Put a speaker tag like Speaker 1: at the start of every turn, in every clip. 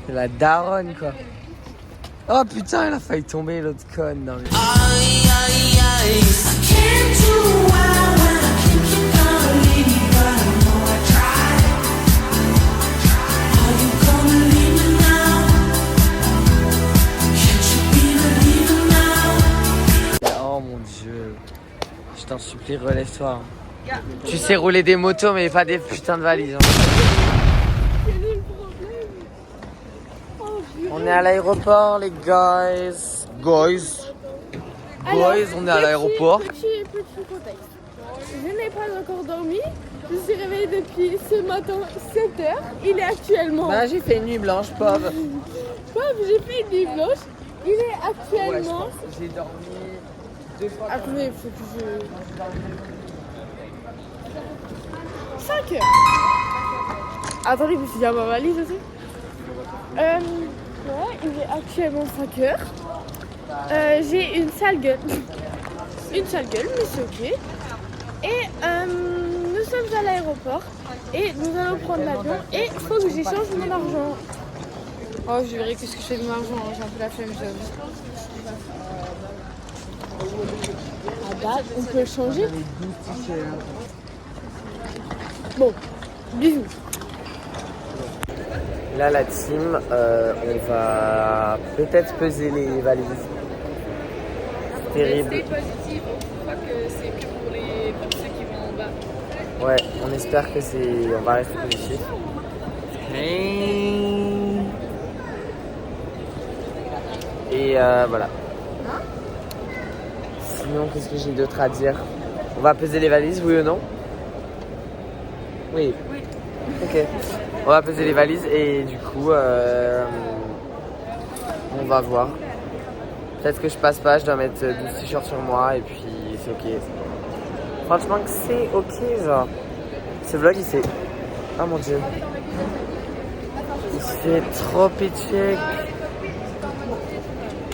Speaker 1: C'est la daronne quoi. Oh putain, elle a failli tomber l'autre conne. Non, mais... Oh mon dieu. Je t'en supplie, relève-toi. Tu sais rouler des motos mais pas des putains de valises. On est à l'aéroport les guys.
Speaker 2: Alors,
Speaker 1: on est à l'aéroport.
Speaker 2: Petit contexte. Je n'ai pas encore dormi. Je suis réveillée depuis ce matin 7h. Il est actuellement...
Speaker 1: Bah j'ai fait une nuit blanche, pauvre.
Speaker 2: J'ai fait une nuit blanche. Il est actuellement...
Speaker 1: J'ai dormi 2 fois.
Speaker 2: Attendez, il faut que je... 5h. Attendez, je me suis dit à ma valise aussi. Ouais, il est actuellement 5h. J'ai une sale gueule. Une sale gueule, mais c'est ok. Et nous sommes à l'aéroport. Et nous allons prendre l'avion. Et il faut que j'échange mon argent. Oh, je verrai qu'est-ce que je fais de mon argent. J'ai un peu la flemme, j'avoue. Ah bah, on peut le changer. Bon, bisous.
Speaker 1: Là la team, on va peut-être peser les valises. C'est terrible.
Speaker 2: Restez positif, on croit que c'est que pour ceux qui vont en bas.
Speaker 1: Ouais, on espère que on va rester positif. Et voilà. Sinon, qu'est-ce que j'ai d'autre à dire? On va peser les valises, oui ou non? Oui. Ok. On va peser les valises et du coup, on va voir. Peut-être que je passe pas, je dois mettre 12 t-shirts sur moi et puis c'est ok. Franchement que c'est ok genre. Ce vlog il s'est... Oh mon dieu. Il se fait trop pitié.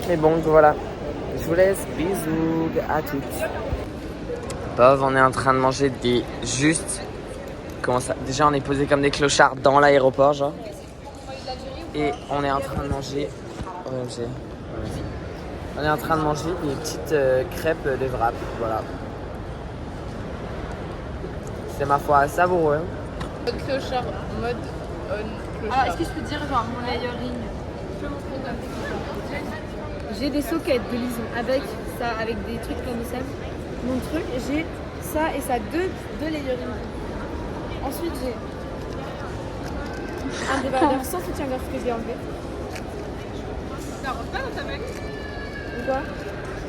Speaker 1: Mais bon voilà. Je vous laisse. Bisous à toutes. Pauvre, on est en train de manger des justes. Comment ça? Déjà on est posé comme des clochards dans l'aéroport genre. Et on est en train de manger. OMG. On est en train de manger des petites crêpes de wrap, voilà. C'est ma foi savoureux.
Speaker 2: Clochard, mode on clochard.
Speaker 3: Alors, est-ce que je peux dire genre mon layering? J'ai des sockets de lison avec ça, avec des trucs comme ça. Mon truc, j'ai ça et ça, deux layering. Ensuite, j'ai un débardeur sans soutien-gorge que j'ai enlevé.
Speaker 2: Ça rentre pas dans ta valise?
Speaker 3: Ou quoi?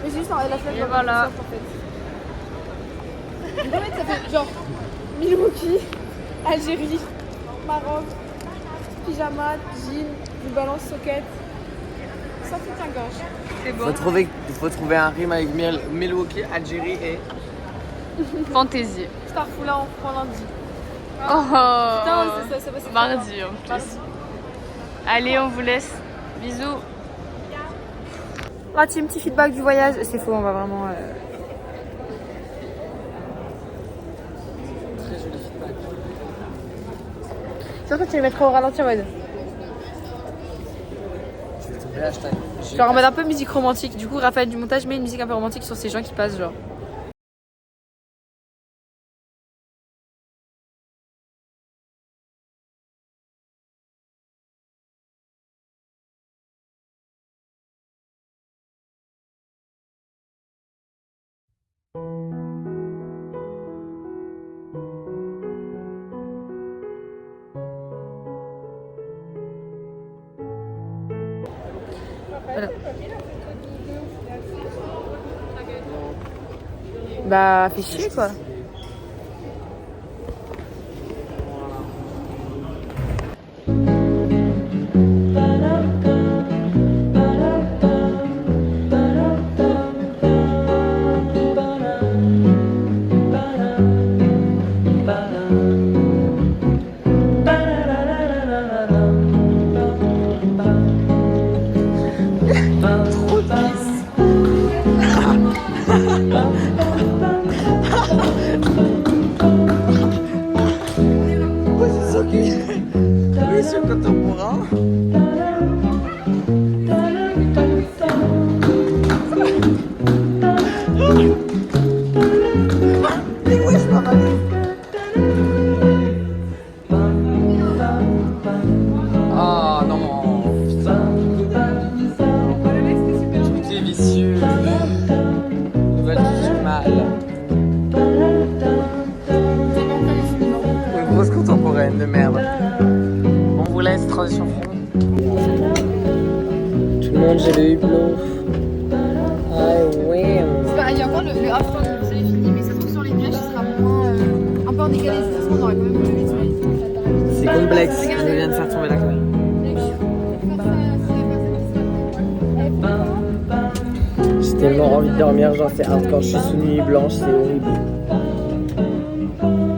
Speaker 3: Mais j'ai juste la flemme
Speaker 2: Et voilà.
Speaker 3: en fait. Du coup, ça fait genre Milwaukee, Algérie, Maroc, pyjama, jean, New Balance socket, sans soutien-gorge.
Speaker 2: C'est bon.
Speaker 1: Faut trouver un rime avec Milwaukee, Algérie et...
Speaker 2: Fantaisie.
Speaker 3: Starfou là, on prend lundi.
Speaker 2: Oh.
Speaker 3: Putain, ça va, c'est
Speaker 2: Mardi en plus. Allez, on vous laisse. Bisous.
Speaker 3: La team, petit feedback du voyage. C'est faux, on va vraiment...
Speaker 1: Très joli feedback.
Speaker 3: C'est sûr que tu les mettrais au ralenti en mode...
Speaker 1: Je vais trouver hashtag.
Speaker 3: Genre en mode un peu musique romantique. Du coup, Raphaël du montage met une musique un peu romantique sur ces gens qui passent genre... Voilà. Bah, fais chier quoi.
Speaker 1: Position contemporain. laisse, transition front. Tout le monde, j'ai le hublot. Ah ouais.
Speaker 3: Il y a encore le afro, vous avez fini, mais ça se trouve sur les nuages, ce sera moins, un peu en décalé. De toute façon, on aurait quand même levé le soleil.
Speaker 1: C'est complexe, je viens de faire tomber la clé. J'ai tellement envie de dormir, genre c'est hardcore, je suis sous nuit blanche, c'est horrible.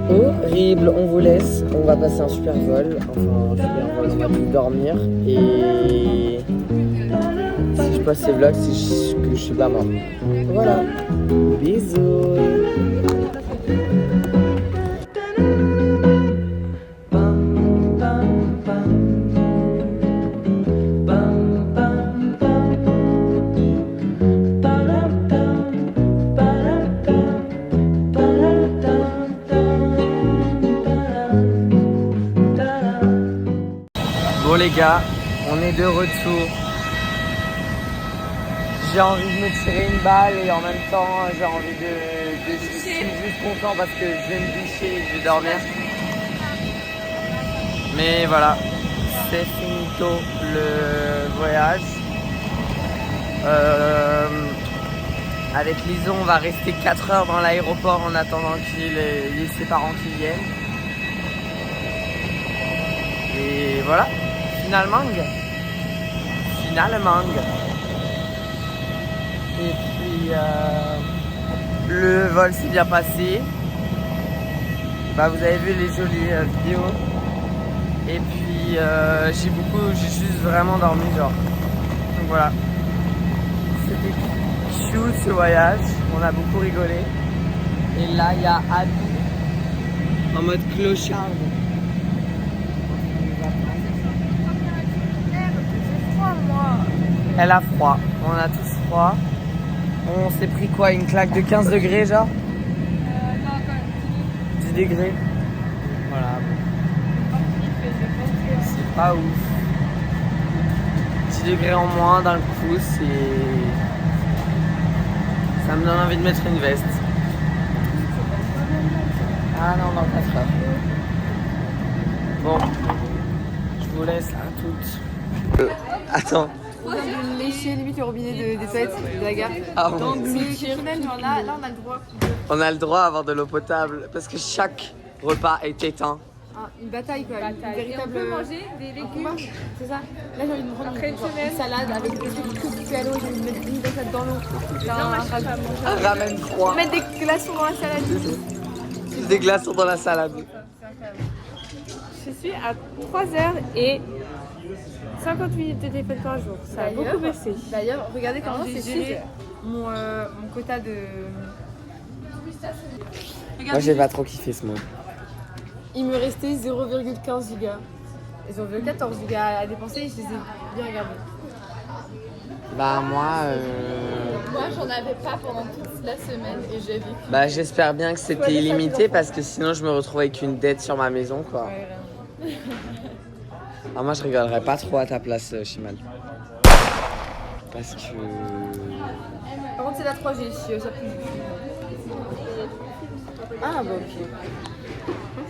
Speaker 1: Horrible, on vous laisse, on va passer un super vol, on va tous dormir et si je poste ces vlogs, c'est que je suis pas mort. Voilà, bisous. Bon les gars, on est de retour. J'ai envie de me tirer une balle et en même temps j'ai envie de je suis juste content parce que je vais me doucher et je vais dormir. Mais voilà, c'est finito le voyage. Avec Lison, on va rester 4 heures dans l'aéroport en attendant qu'il y ait ses parents qui viennent. Et voilà. Finalement. Et puis le vol s'est bien passé. Bah, vous avez vu les jolies vidéos. Et puis j'ai juste vraiment dormi genre. Donc voilà. C'était cute ce voyage. On a beaucoup rigolé. Et là il y a Abby en mode clochard. Elle a froid, on a tous froid. On s'est pris quoi, une claque de 15 degrés genre
Speaker 3: Non, quand même.
Speaker 1: 10 degrés. Voilà. C'est pas ouf. 10 degrés en moins d'un coup, ça me donne envie de mettre une veste. Ah non, dans 4 heures. Bon, je vous laisse à toutes. Attends.
Speaker 3: On vient de lécher limite le robinet des toilettes de la gare.
Speaker 1: Ah,
Speaker 3: Donc
Speaker 1: bon.
Speaker 3: c'est exceptionnel, genre là on a le droit.
Speaker 1: On a le droit à avoir de l'eau potable parce que chaque repas est éteint.
Speaker 3: Ah, une bataille quoi, une véritable.
Speaker 4: Et on peut manger des légumes.
Speaker 3: C'est ça. Là j'ai envie de me prendre
Speaker 4: Après une semaine.
Speaker 3: une salade avec des trucs coupés à l'eau, j'ai envie de mettre une salade dans l'eau.
Speaker 4: Non, moi je cherche à manger.
Speaker 1: Un ramen froid.
Speaker 3: Mettre des glaçons dans la salade.
Speaker 1: Des glaçons dans la salade.
Speaker 4: Je suis à 3h et 50 minutes de téléphone par jour. Ça a beaucoup baissé.
Speaker 3: D'ailleurs, regardez comment
Speaker 4: Avant,
Speaker 3: j'ai
Speaker 4: c'est
Speaker 3: géré
Speaker 4: six.
Speaker 3: mon quota de.
Speaker 1: Moi j'ai pas trop kiffé ce mot.
Speaker 3: Il me restait 0,15 gigas. 0,14 gigas à dépenser et je les ai bien regardés.
Speaker 1: Bah moi
Speaker 4: Moi j'en avais pas pendant toute la semaine et j'ai vécu.
Speaker 1: bah j'espère bien que c'était illimité parce que sinon je me retrouve avec une dette sur ma maison quoi. Ah, moi je rigolerais pas trop à ta place Chimal. Parce que
Speaker 3: Par contre, c'est la 3G ici, ça pue. Ah bah ok.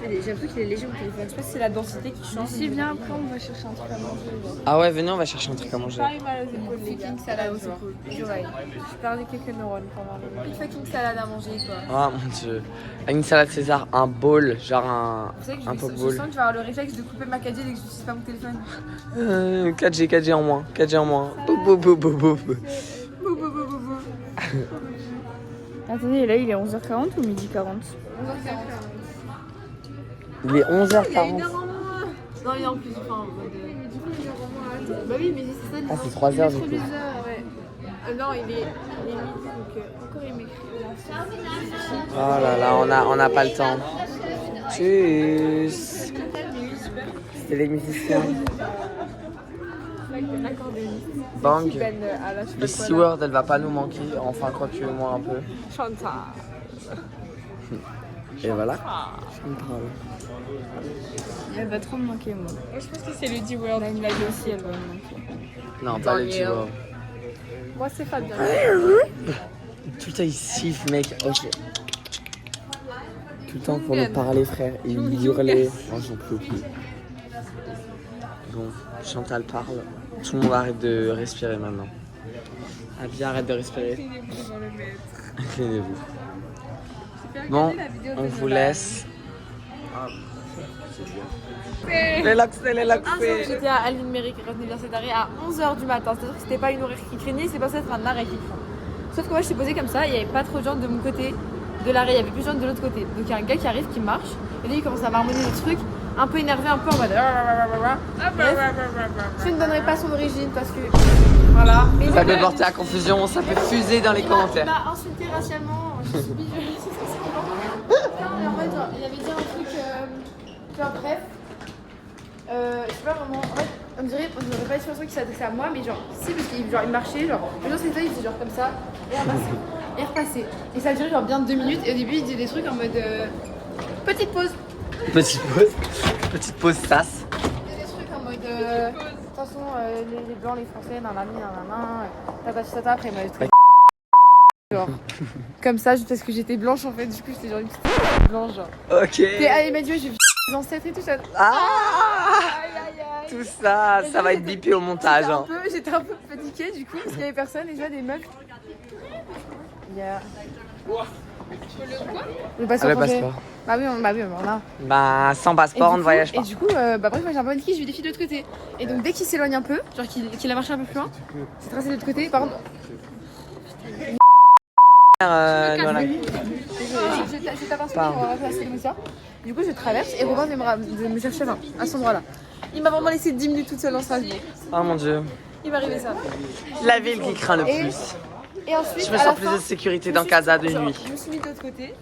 Speaker 3: J'ai l'impression qu'il est léger mon téléphone. Je sais pas si c'est la densité qui change.
Speaker 4: Si bien après on va chercher un truc à manger.
Speaker 1: ah ouais venez on va chercher un truc à manger.
Speaker 4: Pas mal aux épaules les gars.
Speaker 3: Fucking salade au secours.
Speaker 4: Ouais. Je perdais quelques neurones pendant le
Speaker 3: Une fucking salade à manger quoi.
Speaker 1: Ah mon dieu. Une salade César, un bowl, genre
Speaker 3: Vous savez que
Speaker 1: un
Speaker 3: je
Speaker 1: pop
Speaker 3: sens
Speaker 1: bowl.
Speaker 3: que je vais avoir le réflexe de couper ma 4G dès que je n'utilise pas mon téléphone.
Speaker 1: 4G en moins, 4G en moins. Boum, boum, boum, boum, boum.
Speaker 3: Bou, bou, bou, bou, bou.
Speaker 4: Attendez, là il est 11h40 ou midi 40
Speaker 1: Il est 11h40.
Speaker 3: Non, il est en plus, enfin, en mode. Bah oui, mais c'est ça.
Speaker 1: Ah c'est 3h du coup.
Speaker 4: ouais. Non, il est midi donc encore il m'écrit.
Speaker 1: Oh là là, on a pas le temps. Tchuss. C'était les musiciens. Bang. Les Seaworld, elle va pas nous manquer. Enfin, quoi que moi un peu.
Speaker 4: Chanta.
Speaker 1: Et voilà.
Speaker 3: Elle va trop me manquer, moi.
Speaker 4: Moi je pense que c'est le D-World.
Speaker 3: Là, une live aussi, elle va me manquer.
Speaker 1: Non, pas le Seaworld.
Speaker 4: Moi c'est Fabien.
Speaker 1: Tout le temps, il siffle, mec. Ok. Tout le temps pour nous parler, frère. Il hurlait. Oh, j'en peux plus. Bon, Chantal parle. Tout le monde arrête de respirer maintenant. Abby, arrête de respirer. Inclinez-vous. Bon, on vous laisse. Les laxés.
Speaker 3: J'étais à Aline Méric, universitaire à 11h du matin. C'est-à-dire que c'était pas une horaire qui craignait, c'est passé être un arrêt qui craint. Sauf que moi, je suis posée comme ça, il n'y avait pas trop de gens de mon côté de l'arrêt, il y avait plus de gens de l'autre côté. Donc il y a un gars qui arrive, qui marche, et là il commence à marmonner des trucs, un peu énervé, un peu en mode. Bref, je ne donnerai pas son origine parce que. Voilà. Mais
Speaker 1: Ça peut porter à confusion, ça peut fuser dans les
Speaker 3: il
Speaker 1: commentaires.
Speaker 3: m'a insulté racialement, je suis subie, et en fait, genre, il avait dit un truc. Genre, bref. Je sais pas vraiment. En fait, on dirait pas l'expression qui s'adressait à moi, mais genre, si, parce qu'il genre, il marchait, genre, le jour c'était il faisait genre comme ça, et repassait. Et repassait. Et ça a duré genre bien 2 minutes, et au début il disait des trucs en mode. Petite pause.
Speaker 1: Petite pause sas.
Speaker 3: Il y a des trucs en mode. De toute façon, les blancs, les français, tata, après il m'a dit. Genre, comme ça, juste parce que j'étais blanche en fait, du coup j'étais genre une petite blanche, genre.
Speaker 1: Ok.
Speaker 3: Et allez, il m'a dit, ouais, j'ai vu les ancêtres et tout ça.
Speaker 1: Ah,
Speaker 3: Aïe.
Speaker 1: tout ça, ça va être bipé au montage. Hein.
Speaker 3: J'étais un peu paniquée du coup, parce qu'il y avait personne et je vois des meufs. Yeah. Le passeport.
Speaker 1: Ah, le passeport.
Speaker 3: Bah oui, on a.
Speaker 1: Bah, sans passeport, on ne voyage pas.
Speaker 3: Et du coup, bref, moi j'ai un peu paniqué, j'ai vu des filles de l'autre côté. Et donc, dès qu'il s'éloigne un peu, genre qu'il a marché un peu plus loin, c'est tracé de l'autre côté. Par contre,
Speaker 1: Voilà.
Speaker 3: je tape un peu, on va passer comme ça. Du coup, je traverse et Robin vient de me chercher à cet endroit-là. Il m'a vraiment laissé 10 minutes toute seule dans Strasbourg.
Speaker 1: Oh mon dieu.
Speaker 3: Il m'est arrivé ça.
Speaker 1: La ville qui craint le plus.
Speaker 3: Et ensuite,
Speaker 1: Je me
Speaker 3: à la
Speaker 1: sens plus
Speaker 3: fin,
Speaker 1: de sécurité dans Casa de nuit.
Speaker 3: Je me suis mis de l'autre côté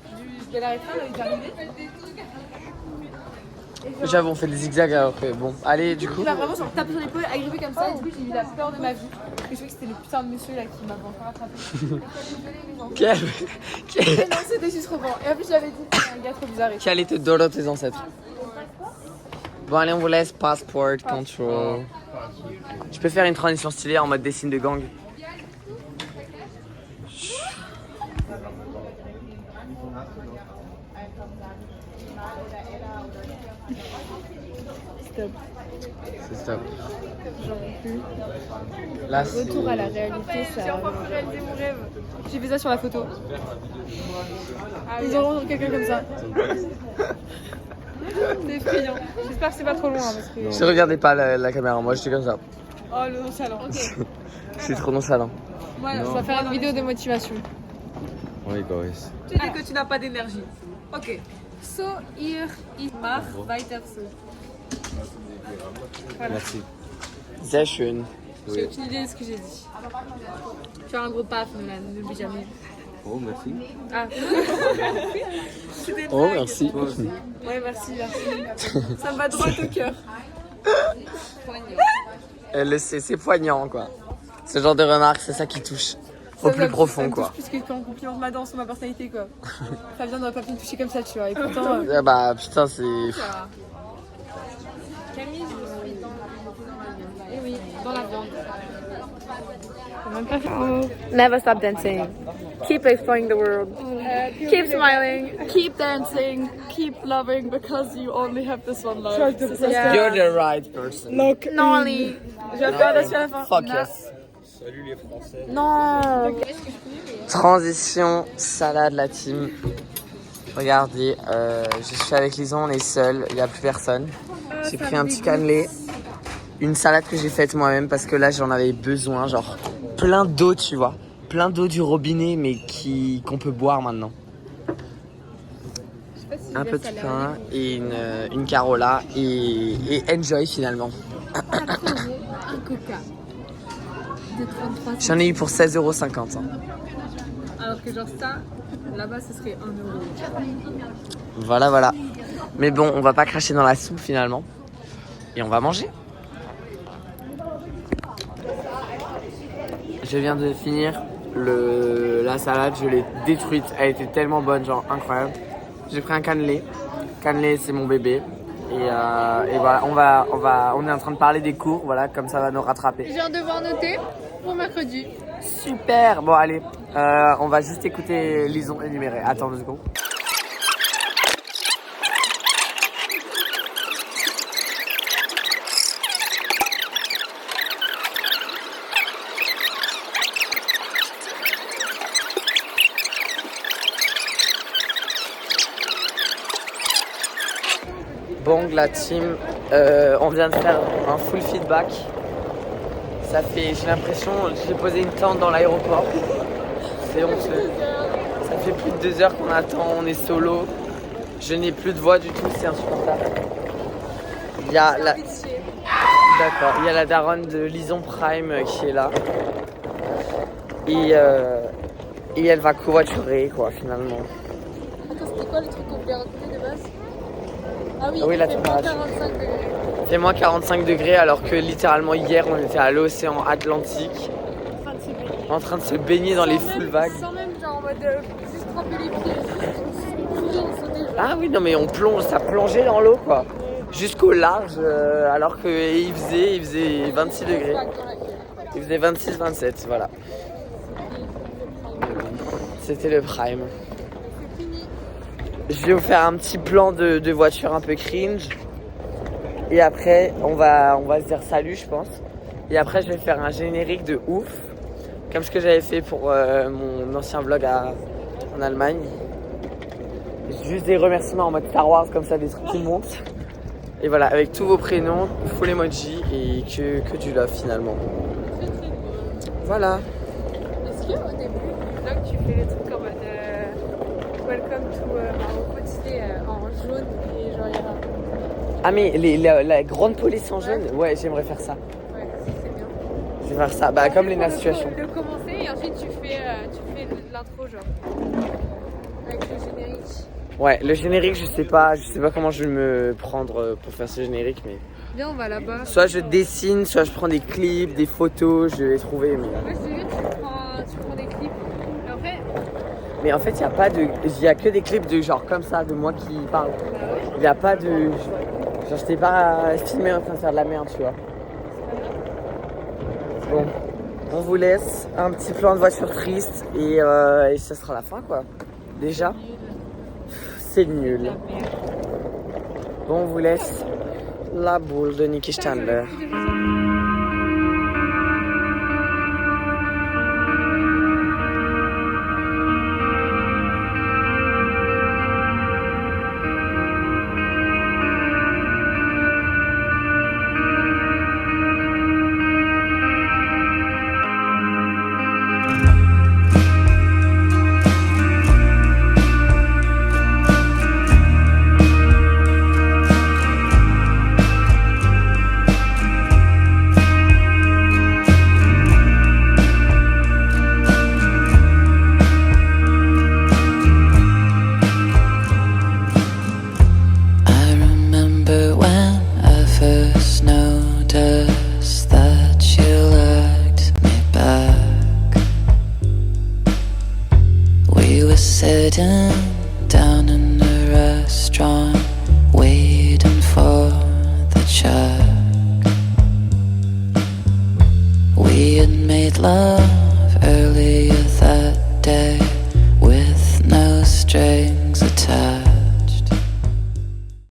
Speaker 3: de l'arrêt là où j'arrivais.
Speaker 1: J'avoue, on fait des zigzags alors que bon. Allez, du coup.
Speaker 3: Il m'a vraiment genre tapé sur l'épaule, agrippé comme ça. Et du coup, j'ai eu la peur de ma vie. Parce que je croyais que c'était le putain de monsieur là qui m'avait encore attrapé.
Speaker 1: Quel
Speaker 3: Mais non, c'était juste Robin. Et en plus, j'avais dit que c'était un gars trop bizarre.
Speaker 1: Quel était Doro tes ancêtres? Bon, allez, on vous laisse. Passport control. Je peux faire une transition stylée en mode dessin de gang.
Speaker 3: Stop.
Speaker 1: C'est stop.
Speaker 3: J'en peux plus.
Speaker 1: Là, c'est...
Speaker 3: Retour à la réalité, ça. J'ai enfin pu réaliser mon rêve. J'ai fait ça sur la photo. Ils auront quelqu'un comme ça. C'est effrayant. J'espère que c'est pas trop loin parce que.
Speaker 1: Je regardais pas la caméra, moi j'étais comme ça.
Speaker 3: Oh, le nonchalant.
Speaker 1: C'est trop nonchalant.
Speaker 3: Voilà, on va faire une vidéo de motivation.
Speaker 1: Oui, guys.
Speaker 4: Tu dis que tu n'as pas d'énergie. Ok. So, hier, ich mach weiter so. Voilà.
Speaker 1: Merci. Sehr schön.
Speaker 3: J'ai aucune idée de ce que j'ai dit. Faire un gros paf, Nolan, n'oublie jamais.
Speaker 1: Oh, merci.
Speaker 3: Ah.
Speaker 1: Oh, merci.
Speaker 3: Ouais, merci. Ça me va droit au cœur.
Speaker 1: Elle le sait, c'est poignant quoi. Ce genre de remarques, c'est ça qui touche. Au plus profond quoi.
Speaker 3: Plus que quand on complimente ma danse ou ma personnalité quoi. Fabien n'aurait pas pu me toucher comme ça, tu vois. Et pourtant.
Speaker 1: Ah bah putain, c'est.
Speaker 3: Camille, je suis dans. Eh oui, dans la viande.
Speaker 2: Never stop dancing. Keep exploring the world. Keep smiling.
Speaker 3: Keep dancing, keep loving because you only have this one love.
Speaker 2: Yeah.
Speaker 1: You're the right person.
Speaker 2: Non, Ali.
Speaker 3: Je vais faire la suite à la fin.
Speaker 1: Fuck yes.
Speaker 2: Non.
Speaker 1: Transition, salade la team. Regardez, je suis avec Lison, on est seuls, il n'y a plus personne. J'ai pris un petit cannelé, une salade que j'ai faite moi-même parce que là j'en avais besoin, genre plein d'eau tu vois. Plein d'eau du robinet mais qu'on peut boire maintenant. Un peu de pain et une carola et enjoy finalement.
Speaker 3: Un coca. De 33
Speaker 1: J'en ai eu pour 16,50 €. Hein.
Speaker 3: Alors que genre ça, là-bas ce serait 1 €.
Speaker 1: Voilà. Mais bon, on va pas cracher dans la soupe finalement. Et on va manger. Je viens de finir la salade, je l'ai détruite. Elle était tellement bonne, genre incroyable. J'ai pris un cannelé. Cannelé, c'est mon bébé. Et voilà, on est en train de parler des cours, voilà, comme ça va nous rattraper.
Speaker 3: J'ai un devoir noté pour mercredi.
Speaker 1: Super. Bon allez, on va juste écouter Lison énumérer. Attends 2 secondes. Bang, la team, on vient de faire un full feedback. Ça fait, j'ai l'impression, j'ai posé une tente dans l'aéroport. C'est honteux. Ça fait plus de 2 heures qu'on attend, on est solo. Je n'ai plus de voix du tout, c'est insupportable. Il y a la... D'accord, il y a la daronne de Lison Prime qui est là. Et elle va covoiturer quoi finalement.
Speaker 3: Attends, c'était quoi le truc qu'on voulait raconter de base? Ah oui,
Speaker 1: Oui,
Speaker 3: il
Speaker 1: la
Speaker 3: fait moins
Speaker 1: température.
Speaker 3: 45 degrés.
Speaker 1: Il fait moins 45 degrés alors que littéralement hier on était à l'océan Atlantique en train de se baigner dans les full vagues.
Speaker 3: Sans même genre en mode juste tremper les pieds, juste on sautait genre.
Speaker 1: Ah oui non mais on plonge, ça plongeait dans l'eau quoi. Jusqu'au large alors qu'il faisait 26 degrés. Il faisait 26-27 voilà. C'était le prime. Je vais vous faire un petit plan de voiture un peu cringe. Et après, on va se dire salut, je pense. Et après, je vais faire un générique de ouf. Comme ce que j'avais fait pour mon ancien vlog en Allemagne. Juste des remerciements en mode Star Wars, comme ça, des trucs qui montent. Et voilà, avec tous vos prénoms, full emoji et que du love finalement. Voilà.
Speaker 4: Est-ce qu'au début du vlog, tu fais les trucs en mode Welcome to Marocco, tu sais, en jaune et genre il y a...
Speaker 1: Ah mais la grande police en jaune, ouais j'aimerais faire ça.
Speaker 4: Ouais, c'est bien.
Speaker 1: Je vais faire ça, bah comme les situations.
Speaker 4: Le commencer et ensuite tu fais l'intro genre. Avec le générique.
Speaker 1: Ouais, le générique je sais pas comment je vais me prendre pour faire ce générique mais...
Speaker 4: Viens, on va là-bas.
Speaker 1: Soit je dessine, soit je prends des clips, des photos, je vais trouver mais...
Speaker 4: Ouais, je te jure, tu prends des clips. Et après,
Speaker 1: Mais en fait il y a que des clips de genre comme ça, de moi qui parle. Il y a pas de... Genre je t'ai pas filmé en train de faire de la merde tu vois. Bon, on vous laisse un petit plan de voiture triste et ça sera la fin quoi. Déjà, c'est nul. Bon, on vous laisse la boule de Niki Standler.
Speaker 5: Sitting down in the restaurant, waiting for the check. We had made love earlier